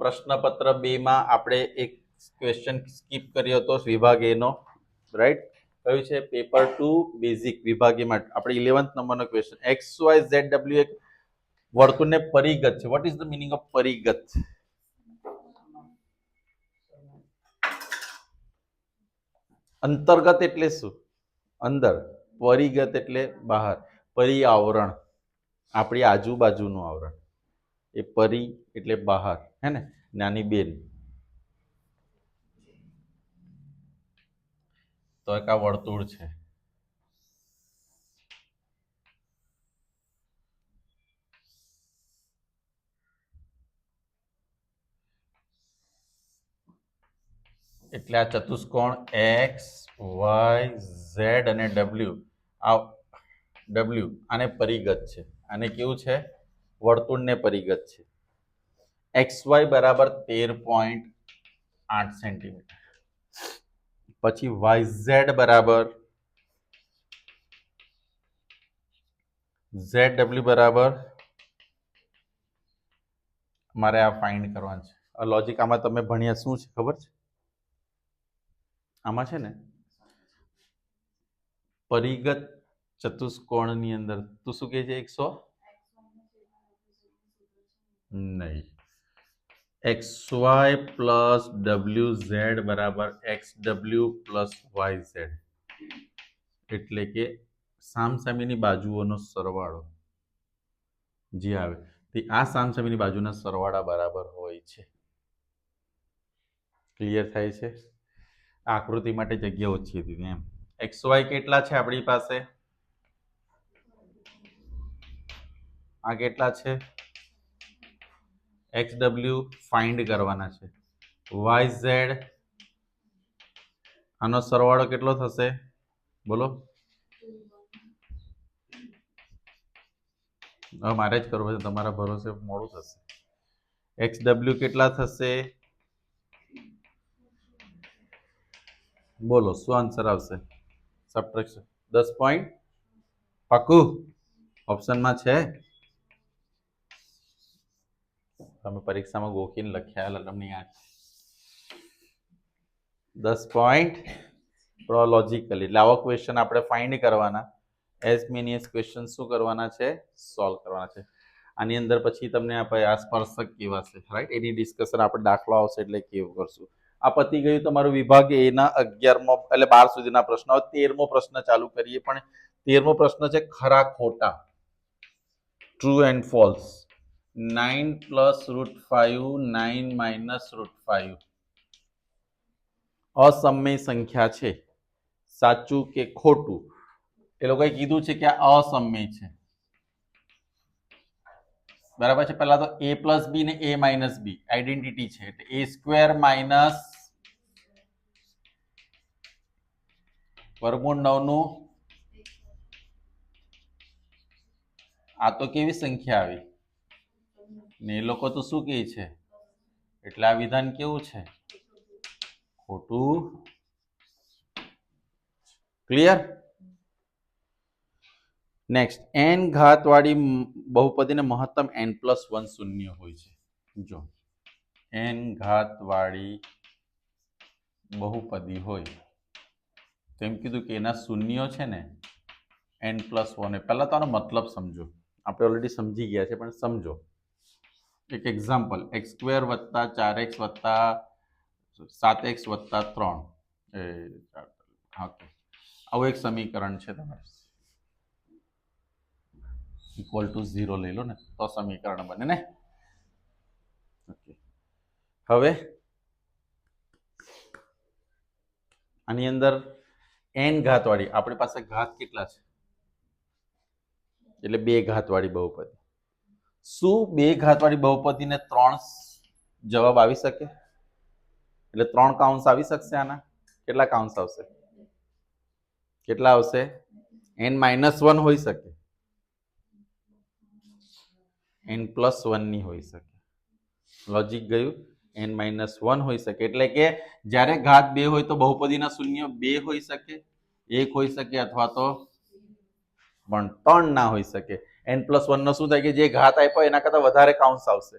પ્રશ્નપત્ર 2 માં આપણે એક ક્વેશ્ચન સ્કીપ કર્યો હતો વિભાગ એ નો, રાઈટ? કયું છે? પેપર 2 બેઝિક વિભાગ એ માટે આપણે 11th નંબરનો ક્વેશ્ચન XYZW એક વર્તુળને પરિગત છે. What is the meaning of પરિગત? અંતર્ગત એટલે શું? અંદર. પરિગત એટલે બહાર. પર્યાવરણ, આપણી આજુબાજુનું આવરણ. એ પરી એટલે બહાર, હે ને? નાની બેન. તો એક આ વર્તુળ છે. એટલે આ ચતુષ્કોણ એક્સ વાય ઝેડ અને ડબલ્યુ, આ ડબલ્યુ આને પરિગત છે. આને કેવું છે? વર્તુળને પરિગત છે. એક્સ વાય બરાબર 13.8 સેન્ટીમીટર. પછી વાય ઝેડ બરાબર ઝેડ ડબલ્યુ બરાબર મારે આ ફાઇન્ડ કરવાનું છે. આ લોજિક આમાં તમે ભણ્યા શું છે ખબર છે? આમાં છે ને પરિગત ચતુષ્કોણની અંદર તું શું કહે છે? 100 નહીં, એક્સ વાય પ્લસ ડબલ્યુ ઝેડ બરાબર એક્સ ડબલ્યુ પ્લસ વાય ઝેડ, એટલે કે સામસામેની બાજુઓનો સરવાળો જે આવે તે આ સામસામેની બાજુના સરવાળા બરાબર હોય છે. ક્લિયર થાય છે? આકૃતિ માટે જગ્યા ઓછી હતી એમ. એક્સ વાય કેટલા છે આપણી પાસે? આ કેટલા છે? એક્સ ડબલ્યુ ફાઇન્ડ કરવાના છે. વાય ઝેડ આનો સરવાળો કેટલો થશે? બોલો. હવે મારે જ કરવો છે, તમારા ભરોસે મોડું થશે. એક્સ ડબલ્યુ કેટલા થશે? બોલો શું આન્સર આવશે? સબટ્રેક્શન 10 પોઈન્ટ પાકું ઓપ્શનમાં છે. તમે પરીક્ષામાં ગોખીને લખ્યા એટલે તમને યાદ 10 પોઈન્ટ લોજિકલી. એટલે આવો ક્વેશ્ચન આપણે ફાઇન્ડ કરવાના. એઝ મેની એઝ ક્વેશ્ચન શું કરવાના છે? સોલ્વ કરવાના છે. આની અંદર પછી તમને આ સ્પર્શક કેવા છે, રાઈટ? એની ડિસ્કશન આપણે દાખલો આવશે એટલે કેવું કરશું. આ પતી ગયું તમારું વિભાગ એ ના 11મો એટલે 12 સુધીના પ્રશ્નો. હવે 13મો પ્રશ્ન ચાલુ કરીએ. પણ 13મો પ્રશ્ન છે ખરા ખોટા, true and false. 9 plus √5 9 minus √5 અસમય સંખ્યા છે. સાચું કે ખોટું? એ લોકોએ કીધું છે કે આ અસમય છે. બરાબર છે. પહેલા તો a પ્લસ બી ને a માઇનસ બી આઈડેન્ટિટી છે, એટલે a સ્ક્વેર માઇનસ વર્ગમૂળ 9 નું આ તો કેવી સંખ્યા આવી ને એ લોકો તો શું કહે છે? એટલે આ વિધાન કેવું છે? ખોટું. ક્લિયર? નેક્સ્ટ, n ઘાત વાળી બહુપદીને મહત્તમ n+1 શૂન્ય હોય છે. જો n ઘાત વાળી બહુપદી હોય તો એમ કીધું કે એના શૂન્યો છે ને n+1. પહેલા તો આનો મતલબ સમજો. આપણે ઓલરેડી સમજી ગયા છે પણ સમજો. એક એક્ઝામ્પલ, x² + 4x + 7x + 3 આવું એક સમીકરણ છે. તમારે ઇક્વલ ટુ 0 લઈ લો ને તો સમીકરણ બને ને. ઓકે, હવે આની અંદર n ઘાત વાળી આપણી પાસે ઘાત કેટલા છે? એટલે 2 ઘાત વાળી બહુપદી. શું 2 ઘાત વાળી બહુપદીને 3 જવાબ આવી શકે? એટલે 3 કાઉન્સ આવી શકશે આના? કેટલા કાઉન્સ આવશે? કેટલા આવશે? n-1 હોઈ શકે, n+1 ની હોઈ શકે. લોજિક ગયું? n-1 હોઈ શકે. એટલે કે જ્યારે ઘાત 2 હોય તો બહુપદીના શૂન્ય 2 હોઈ શકે, 1 હોઈ શકે અથવા તો પણ 3 ના હોઈ શકે. n+1 નો શું થાય કે જે ઘાત આપ્યો એના કરતા વધારે કાઉન્સ આવશે.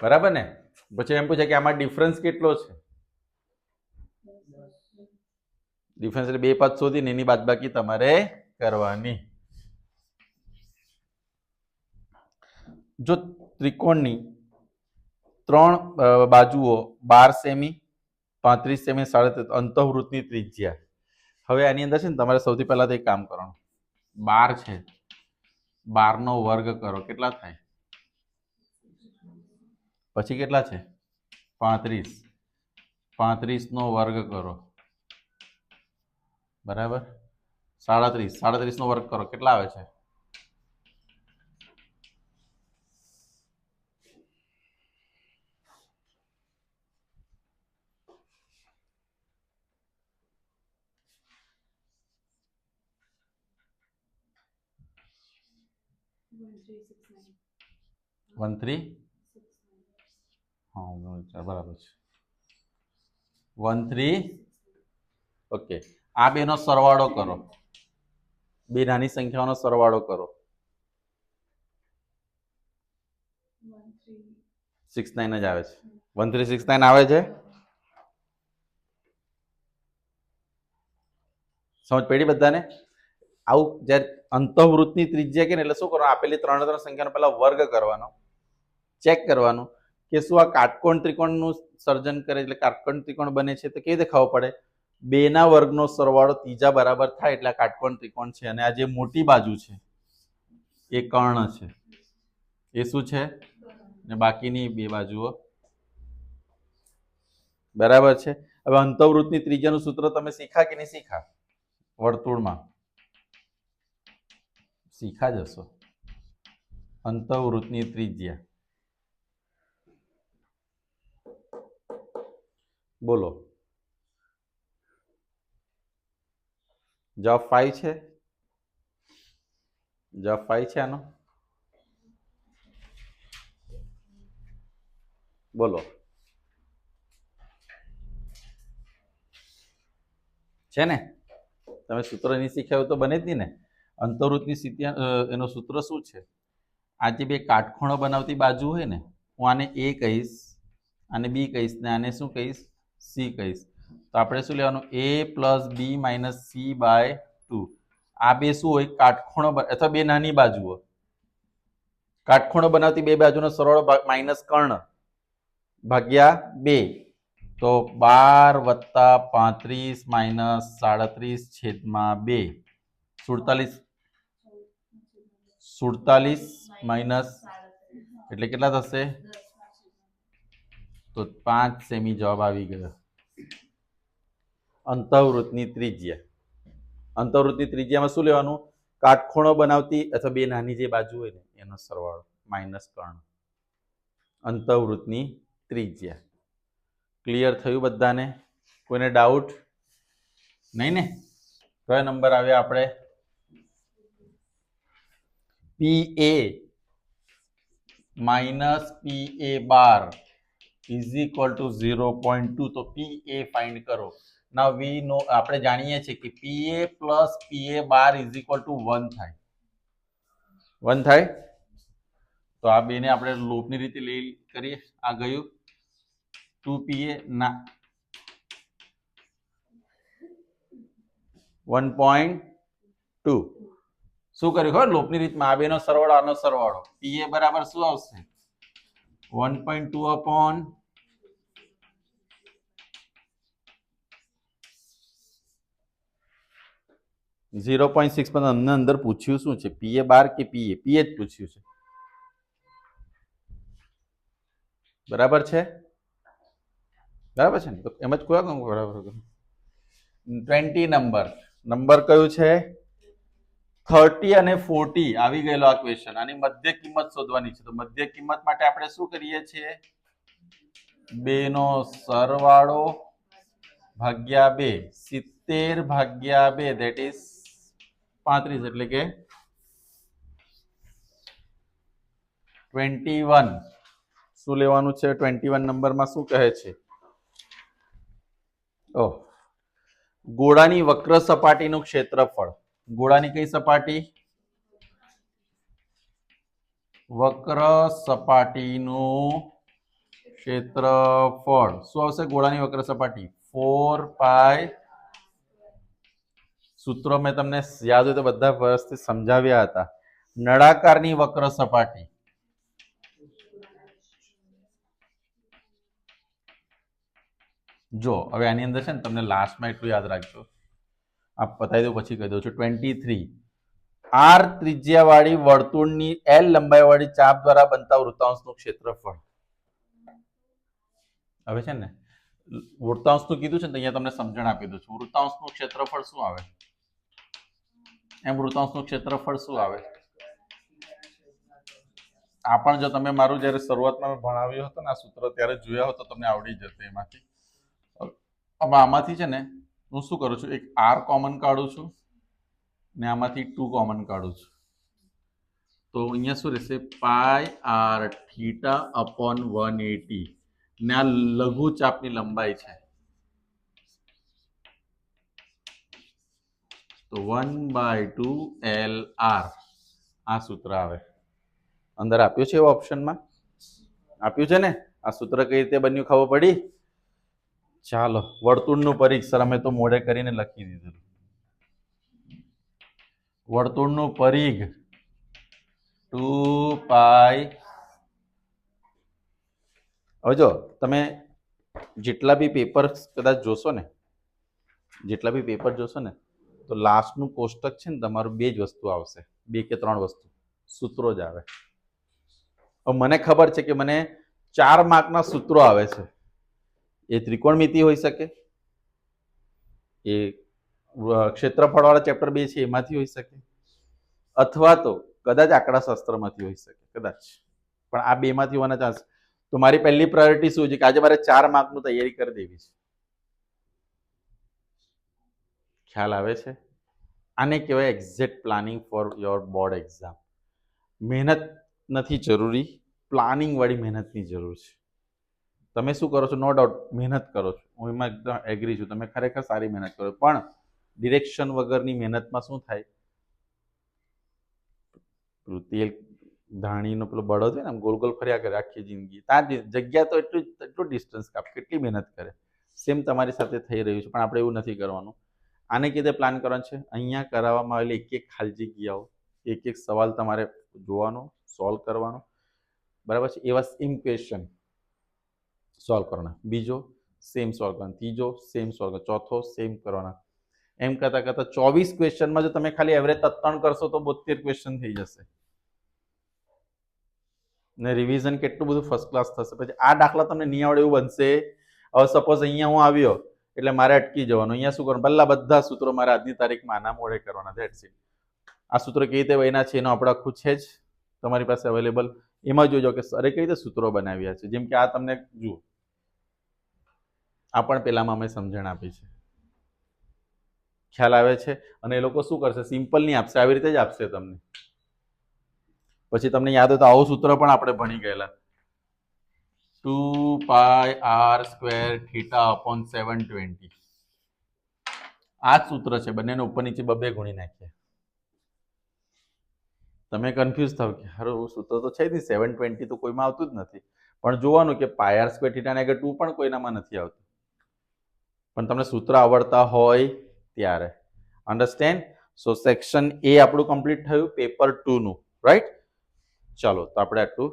બરાબર ને? પછી એમ પૂછે કે આમાં ડિફરન્સ કેટલો છે? ડિફરન્સ એટલે 2 પદ શોધીને એની બાદબાકી તમારે કરવાની. જો ત્રિકોણની 3 બાજુઓ 12 સેમી, 35 સેમી, 37 અંતઃવૃત્તની ત્રિજ્યા. હવે આની અંદર છે ને તમારે સૌથી પહેલા તો એક કામ કરવાનું. 12 છે, 12 નો વર્ગ કરો, કેટલા થાય? પછી કેટલા છે? 35. 35 નો વર્ગ કરો, બરાબર? 37. 37 નો વર્ગ કરો, કેટલા આવે છે? 13. હા બરાબર છે. 13. ઓકે, આ બેનો સરવાળો કરો, બે નાની સંખ્યાઓનો સરવાળો કરો. 69 જ આવે છે. 1369 આવે છે. સમજ પડી બધાને? આવું જ્યારે અંતઃવૃત્તની ત્રિજ્યા કે ને એટલે શું કરવાનું? આપેલી 3 સંખ્યાનો પહેલા વર્ગ કરવાનો, ચેક કરવાનું કે શું આ કાટકોણ ત્રિકોણનું સર્જન કરે, એટલે કાટકોણ ત્રિકોણ બને છે. તો કેવી રીતે ખબર પડે? 2 ના વર્ગનો સરવાળો ત્રીજા બરાબર થાય એટલે આ કાટકોણ ત્રિકોણ છે. અને આ જે મોટી બાજુ છે એ કર્ણ છે. એ શું છે? ને બાકીની 2 બાજુઓ બરાબર છે. હવે અંતઃવૃત્તની ત્રિજ્યાનું સૂત્ર તમે શીખા કે નહીં શીખા? વર્તુળમાં શીખા જશો. અંતઃવૃત્તની ત્રિજ્યા બોલો. જવાબ 5 છે. જવાબ 5 છે આનો. બોલો, છે ને? તમે સૂત્ર નહીં શીખ્યા તો બને જ નહીં ને. અંતઃવૃત્તની સ્થિતિ એનું સૂત્ર શું છે? આ જે 2 કાટખૂણો બનાવતી બાજુ હોય ને, હું આને A કહીશ, આને B કહીશ, ને આને શું કહીશ? C કહીશ. તો આપણે શું લેવાનું? A + B - C/2. આ 2 શું હોય? કાટખૂણો અથવા 2 નાની બાજુઓ. કાટખૂણો બનાવતી 2 બાજુનો સરવાળો માઇનસ કર્ણ ભાગ્યા 2. તો 12 + 35 - 37/2. 47 માઇનસ એટલે કેટલા થશે? તો 5 સેમી જવાબ આવી ગયો. અંતઃવૃત્તની ત્રિજ્યા. અંતઃવૃત્તની ત્રિજ્યામાં શું લેવાનું? કાટખૂણો બનાવતી અથવા 2 નાની જે બાજુ હોય ને એનો સરવાળો માઇનસ કર્ણ. અંતઃવૃત્તની ત્રિજ્યા. ક્લિયર થયું બધાને? કોઈને ડાઉટ નહીં ને? કયો નંબર આવ્યો આપણે? PA - PA bar = 0.2. તો PA ફાઇન્ડ કરો. નાઉ વી નો, આપણે જાણીએ છીએ કે PA + PA bar = 1 થાય. 1 થાય. તો આ બેને આપણે લોપની રીતે લઈ કરીએ. આ ગયું 2PA ના 1.2. શું કર્યું ખબર? લોપની રીતમાં આ બેનો સરવાળો આનો સરવાળો. PA બરાબર શું આવશે? 1.2 upon 0.6. પણ અમને અંદર પૂછ્યું શું છે? PA બાર કે PA? PA જ પૂછ્યું છે. બરાબર છે? બરાબર છે ને? તો એમ જ કોઈ બરાબર 20 નંબર કયું છે? 30 અને 40 આવી ગયેલો આ ક્વેશ્ચન. આની મધ્ય કિંમત શોધવાની છે. તો મધ્ય કિંમત માટે આપણે શું કરીએ છીએ? 2 નો સરવાળો ભાગ્યા 2. 70 ભાગ્યા 2 ધેટ ઇઝ 35. એટલે કે 21. શું લેવાનું છે? 21 નંબરમાં શું કહે છે? ગોળાની વક્ર સપાટીનું ક્ષેત્રફળ. ગોળાની કઈ સપાટી? વક્ર સપાટીનું ક્ષેત્રફળ શું આવશે? ગોળાની વક્ર સપાટી 4 સૂત્રો મેં તમને યાદ હોય તો બધા વ્યવસ્થિત સમજાવ્યા હતા. નળાકારની વક્ર સપાટી જો હવે આની અંદર છે ને તમને લાસ્ટમાં એટલું યાદ રાખજો, આપ બતાવી દઉં પછી કહી દઉં છું. 23 આર ત્રિજ્યાવાળી વર્તુળની એલ લંબાઈવાળી ચાપ દ્વારા બનતા વૃત્તાંશનું ક્ષેત્રફળ. હવે છે ને વૃત્તાંશનું કીધું છે ને અહીંયા તમને સમજણ આપી દઉં છું. વૃત્તાંશનું ક્ષેત્રફળ શું આવે? વૃત્તાંશનું ક્ષેત્રફળ શું આવે? આ પણ જો તમે મારું જયારે શરૂઆતમાં ભણાવ્યું હતું ને આ સૂત્ર ત્યારે જોયા હો તો તમને આવડી જશે એમાંથી. હવે આમાંથી છે ને હું શું કરું છું, એક આર કોમન કાઢું છું ને આમાંથી 2 કોમન કાઢું છું. તો અહીંયા શું રહેશે? પાઈ આર થીટા અપોન 180 ને આ લઘુ ચાપની લંબાઈ છે તો 1/2 LR આ સૂત્ર આવે. અંદર આપ્યું છે એવા ઓપ્શનમાં આપ્યું છે ને. આ સૂત્ર કઈ રીતે બન્યું ખબર પડી? ચાલો વર્તુળનું પરિઘ સર અમે તો મોઢે કરીને લખી દીધેલું. વર્તુળનું પરિઘ 2 પાઈ. હવે જો તમે જેટલા બી પેપર કદાચ જોશો ને તો લાસ્ટનું કોષ્ટક છે ને તમારું 2 જ વસ્તુ આવશે, 2 કે 3 વસ્તુ સૂત્રો જ આવે. હવે મને ખબર છે કે મને 4 માર્કના સૂત્રો આવે છે. એ ત્રિકોણમિતિ હોઈ શકે, એ ક્ષેત્રફળવાળા ચેપ્ટર 2 છે એમાંથી હોઈ શકે, અથવા તો કદાચ આંકડાશાસ્ત્રમાંથી હોઈ શકે કદાચ. પણ આ 2 માંથી હોવાના ચાન્સ. તો મારી પહેલી પ્રાયોરિટી શું છે કે આજે મારે 4 માર્કનું તૈયારી કરી દેવી છે. ખ્યાલ આવે છે? આને કહેવાય exact planning for your board exam. મહેનત નથી જરૂરી, પ્લાનિંગ વાળી મહેનતની જરૂર છે. તમે શું કરો છો? નો ડાઉટ મહેનત કરો છો, હું એમાં એકદમ એગ્રી છું. તમે ખરેખર સારી મહેનત કરો, પણ ડિરેક્શન વગરની મહેનતમાં શું થાય? પેલું તેલ ધાણીનો પેલો બળદ હોય ને આમ ગોલ ગોલ ફર્યા કરે આખી જિંદગી. ત્યાં જગ્યા તો એટલું ડિસ્ટન્સ કાપ, કેટલી મહેનત કરે. સેમ તમારી સાથે થઈ રહ્યું છે, પણ આપણે એવું નથી કરવાનું. આને કીધે પ્લાન કરવાનું છે. અહીંયા કરાવવામાં આવેલી એક ખાલી જગ્યાઓ, એક સવાલ તમારે જોવાનો, સોલ્વ કરવાનો, બરાબર છે? એવા સેમ ક્વેશ્ચન સોલ્વ કરવાના. બીજો સેમ સોલ્વ કરવાનો, ત્રીજો સેમ સોલ્વ કરવાનો, ચોથો સેમ કરવાના. એમ કરતા 24 ક્વેશ્ચનમાં જો તમે ખાલી એવરેજ 3 કરશો તો 72 ક્વેશ્ચન થઈ જશે ને રિવિઝન કેટલું બધું ફર્સ્ટ ક્લાસ થશે. પછી આ દાખલા તમને નહીં આવડે એવું બનશે. હવે સપોઝ અહીંયા હું આવ્યો એટલે મારે અટકી જવાનું. અહીંયા શું કરવાનું? પહેલા બધા સૂત્રો મારે આજની તારીખમાં આના મોડે કરવાના. That's it. આ સૂત્રો કેવી રીતે બન્યા છે એનો આપણે આખું છે જ તમારી પાસે અવેલેબલ. એમાં જોજો કે સરે કઈ રીતે સૂત્રો બનાવ્યા છે. જેમ કે આ તમને જુઓ, આ પણ પેલામાં અમે સમજણ આપી છે. ખ્યાલ આવે છે? અને એ લોકો શું કરશે? સિમ્પલ નહીં આપશે, આવી રીતે જ આપશે તમને. પછી તમને યાદ હોય તો આવું સૂત્ર પણ આપણે ભણી ગયેલા, 2 પાઈ આર સ્ક્વેર થીટા અપોન 720. આ જ સૂત્ર છે, બંનેને ઉપર નીચે 2 ગુણી નાખ્યા. તમે કન્ફ્યુઝ થાવ કે હારું સૂત્ર તો છે જ નહીં, 720 તો કોઈમાં આવતું જ નથી. પણ જોવાનું કે પાઈ આર સ્ક્વેર થીટા ને આગળ 2 પણ કોઈનામાં નથી આવતું. પણ તમને સૂત્ર આવડતા હોય ત્યારે. અન્ડરસ્ટેન્ડ? સો સેક્શન એ આપણું કમ્પ્લીટ થયું પેપર 2 નું, રાઈટ? ચાલો તો આપણે આટલું